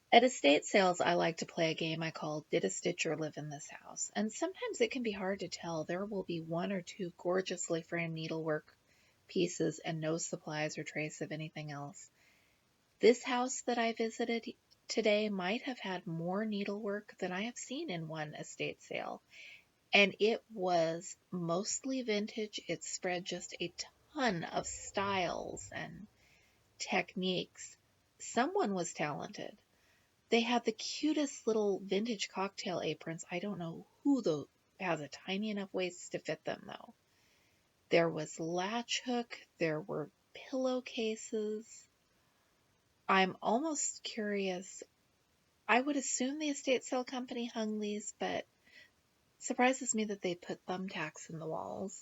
At estate sales, I like to play a game I call Did a Stitcher Live in This House? And sometimes it can be hard to tell. There will be one or two gorgeously framed needlework pieces and no supplies or trace of anything else. This house that I visited today might have had more needlework than I have seen in one estate sale. And it was mostly vintage. It spread just a ton of styles and techniques. Someone was talented. They had the cutest little vintage cocktail aprons. I don't know who has a tiny enough waist to fit them though. There was latch hook, there were pillowcases. I'm almost curious. I would assume the estate sale company hung these, but surprises me that they put thumbtacks in the walls.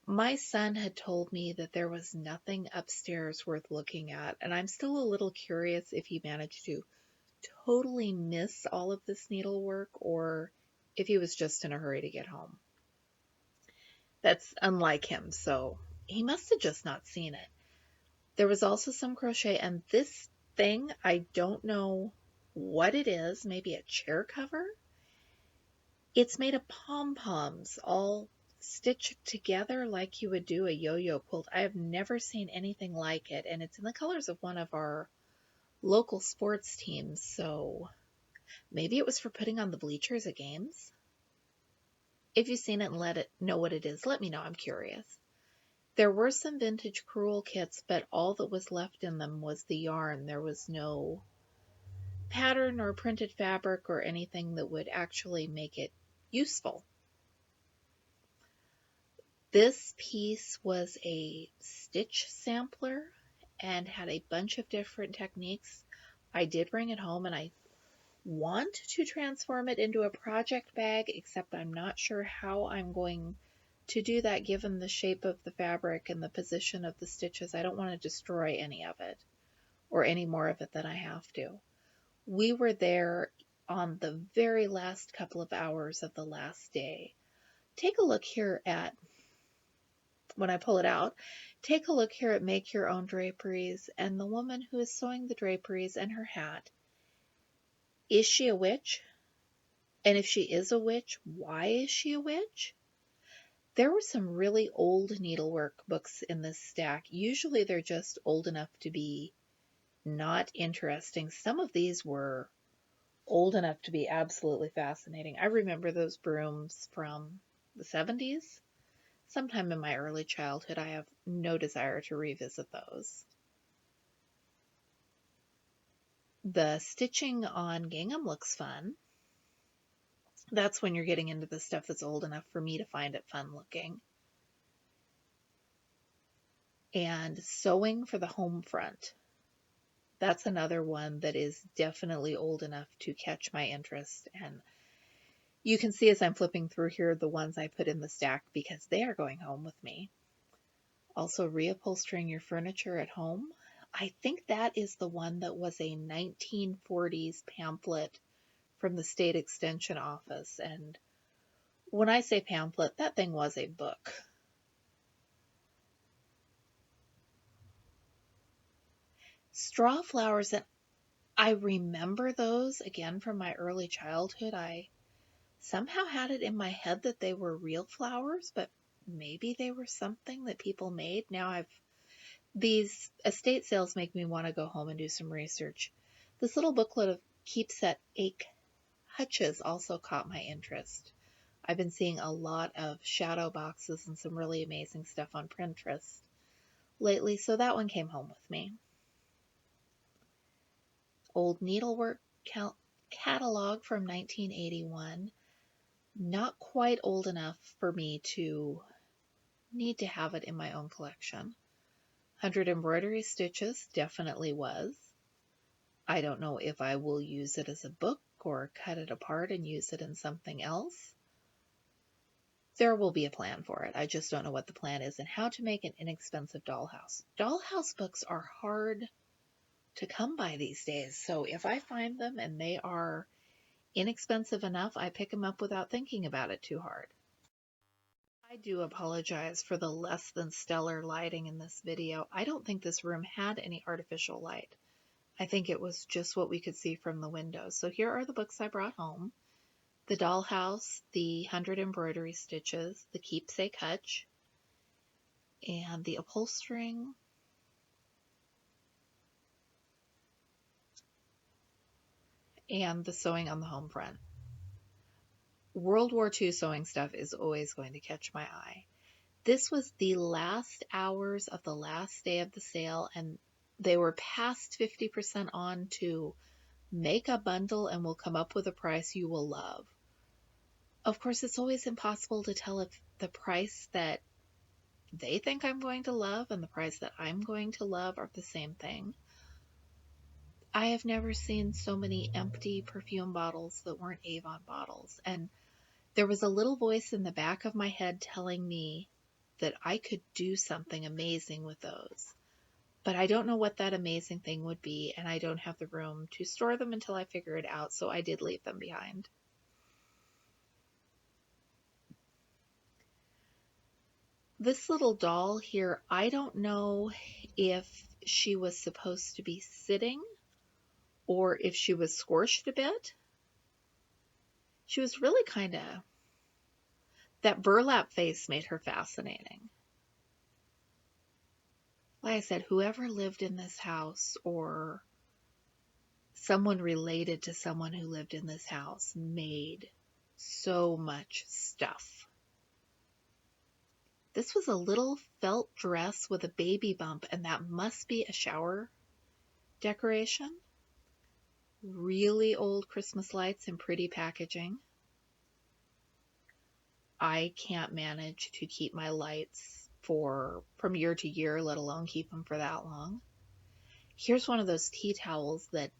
My son had told me that there was nothing upstairs worth looking at, and I'm still a little curious if he managed to totally miss all of this needlework or if he was just in a hurry to get home. That's unlike him, so he must have just not seen it. There was also some crochet, and this thing, I don't know what it is, maybe a chair cover? It's made of pom-poms all stitched together like you would do a yo-yo quilt. I have never seen anything like it, and it's in the colors of one of our local sports teams, so maybe it was for putting on the bleachers at games. If you've seen it and let it know what it is, let me know. I'm curious. There were some vintage crewel kits, but all that was left in them was the yarn. There was no pattern or printed fabric or anything that would actually make it useful. This piece was a stitch sampler and had a bunch of different techniques. I did bring it home and I want to transform it into a project bag, except I'm not sure how I'm going to do that given the shape of the fabric and the position of the stitches. I don't want to destroy any of it or any more of it than I have to. We were there on the very last couple of hours of the last day. Take a look here at, when I pull it out, take a look here at Make Your Own Draperies and the woman who is sewing the draperies and her hat. Is she a witch? And if she is a witch, why is she a witch? There were some really old needlework books in this stack. Usually they're just old enough to be not interesting. Some of these were old enough to be absolutely fascinating. I remember those brooms from the 70s. Sometime in my early childhood, I have no desire to revisit those. The stitching on gingham looks fun. That's when you're getting into the stuff that's old enough for me to find it fun looking. And sewing for the home front. That's another one that is definitely old enough to catch my interest. And you can see as I'm flipping through here the ones I put in the stack because they are going home with me. Also, reupholstering your furniture at home. I think that is the one that was a 1940s pamphlet from the state extension office. And when I say pamphlet, that thing was a book. Straw flowers, and I remember those again from my early childhood. I somehow had it in my head that they were real flowers, but maybe they were something that people made. Now these estate sales make me want to go home and do some research. This little booklet of keepsake hutches also caught my interest. I've been seeing a lot of shadow boxes and some really amazing stuff on Pinterest lately, so that one came home with me. Old needlework catalog from 1981. Not quite old enough for me to need to have it in my own collection. 100 embroidery stitches definitely was. I don't know if I will use it as a book or cut it apart and use it in something else. There will be a plan for it. I just don't know what the plan is and how to make an inexpensive dollhouse. Dollhouse books are hard to come by these days, so if I find them and they are inexpensive enough, I pick them up without thinking about it too hard. I do apologize for the less than stellar lighting in this video. I don't think this room had any artificial light. I think it was just what we could see from the window. So here are the books I brought home. The Dollhouse, the 100 Embroidery Stitches, the Keepsake Hutch, and the Upholstering, and the Sewing on the Home Front. World War II sewing stuff is always going to catch my eye. This was the last hours of the last day of the sale, and they were past 50% on to make a bundle and we'll come up with a price you will love. Of course, it's always impossible to tell if the price that they think I'm going to love and the price that I'm going to love are the same thing. I have never seen so many empty perfume bottles that weren't Avon bottles, and there was a little voice in the back of my head telling me that I could do something amazing with those. But I don't know what that amazing thing would be, and I don't have the room to store them until I figure it out, so I did leave them behind. This little doll here, I don't know if she was supposed to be sitting or if she was squished a bit. She was really kind of, that burlap face made her fascinating. Like I said, whoever lived in this house or someone related to someone who lived in this house made so much stuff. This was a little felt dress with a baby bump, and that must be a shower decoration. Really old Christmas lights in pretty packaging. I can't manage to keep my lights from year to year, let alone keep them for that long. Here's one of those tea towels that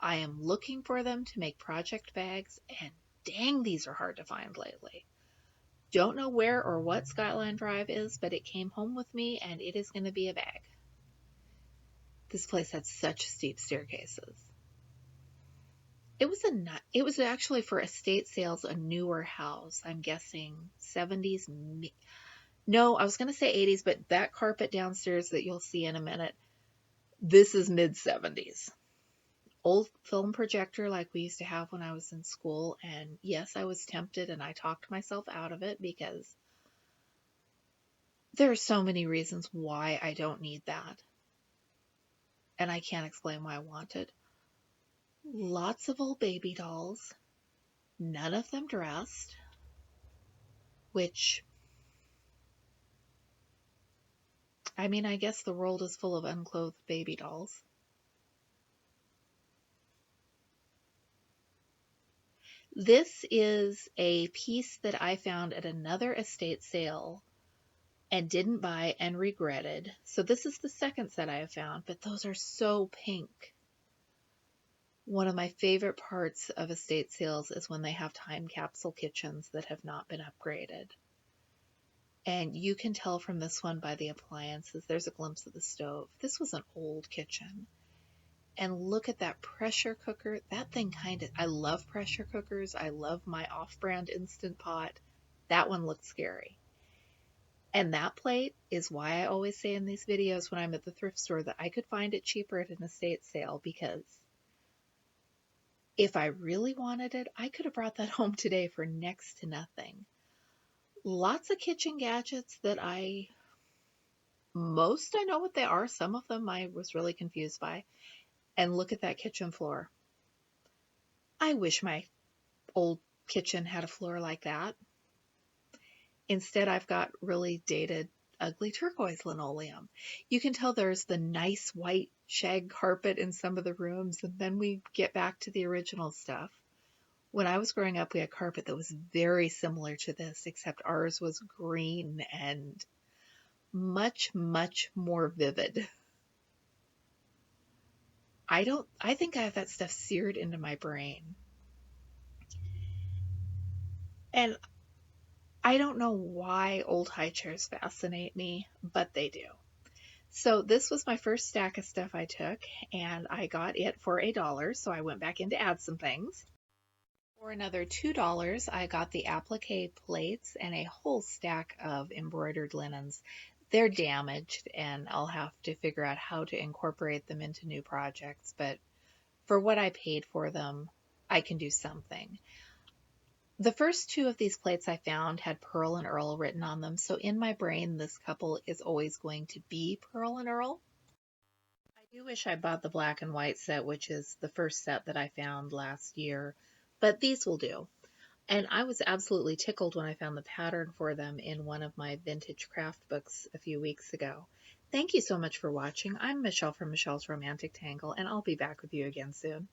I am looking for them to make project bags, and dang, these are hard to find lately. Don't know where or what Skyline Drive is, but it came home with me, and it is going to be a bag. This place had such steep staircases. It was actually for estate sales, a newer house. I'm guessing 70s. No, I was going to say 80s, but that carpet downstairs that you'll see in a minute, this is mid 70s. Old film projector like we used to have when I was in school. And yes, I was tempted and I talked myself out of it because there are so many reasons why I don't need that. And I can't explain why I want it. Lots of old baby dolls, none of them dressed, which, I mean, I guess the world is full of unclothed baby dolls. This is a piece that I found at another estate sale and didn't buy and regretted. So this is the second set I have found, but those are so pink. One of my favorite parts of estate sales is when they have time capsule kitchens that have not been upgraded. And you can tell from this one by the appliances. There's a glimpse of the stove. This was an old kitchen. And look at that pressure cooker. That thing I love pressure cookers. I love my off-brand Instant Pot. That one looks scary. And that plate is why I always say in these videos when I'm at the thrift store that I could find it cheaper at an estate sale, because if I really wanted it, I could have brought that home today for next to nothing. Lots of kitchen gadgets that I know what they are. Some of them I was really confused by. And look at that kitchen floor. I wish my old kitchen had a floor like that. Instead, I've got really dated, ugly turquoise linoleum. You can tell there's the nice white shag carpet in some of the rooms, and then we get back to the original stuff. When I was growing up, we had carpet that was very similar to this, except ours was green and much, much more vivid. I think I have that stuff seared into my brain. And I don't know why old high chairs fascinate me, but they do. So this was my first stack of stuff I took, and I got it for $1, so I went back in to add some things. For another $2, I got the applique plates and a whole stack of embroidered linens. They're damaged, and I'll have to figure out how to incorporate them into new projects. But for what I paid for them, I can do something. The first two of these plates I found had Pearl and Earl written on them, so in my brain, this couple is always going to be Pearl and Earl. I do wish I bought the black and white set, which is the first set that I found last year, but these will do. And I was absolutely tickled when I found the pattern for them in one of my vintage craft books a few weeks ago. Thank you so much for watching. I'm Michelle from Michelle's Romantic Tangle, and I'll be back with you again soon.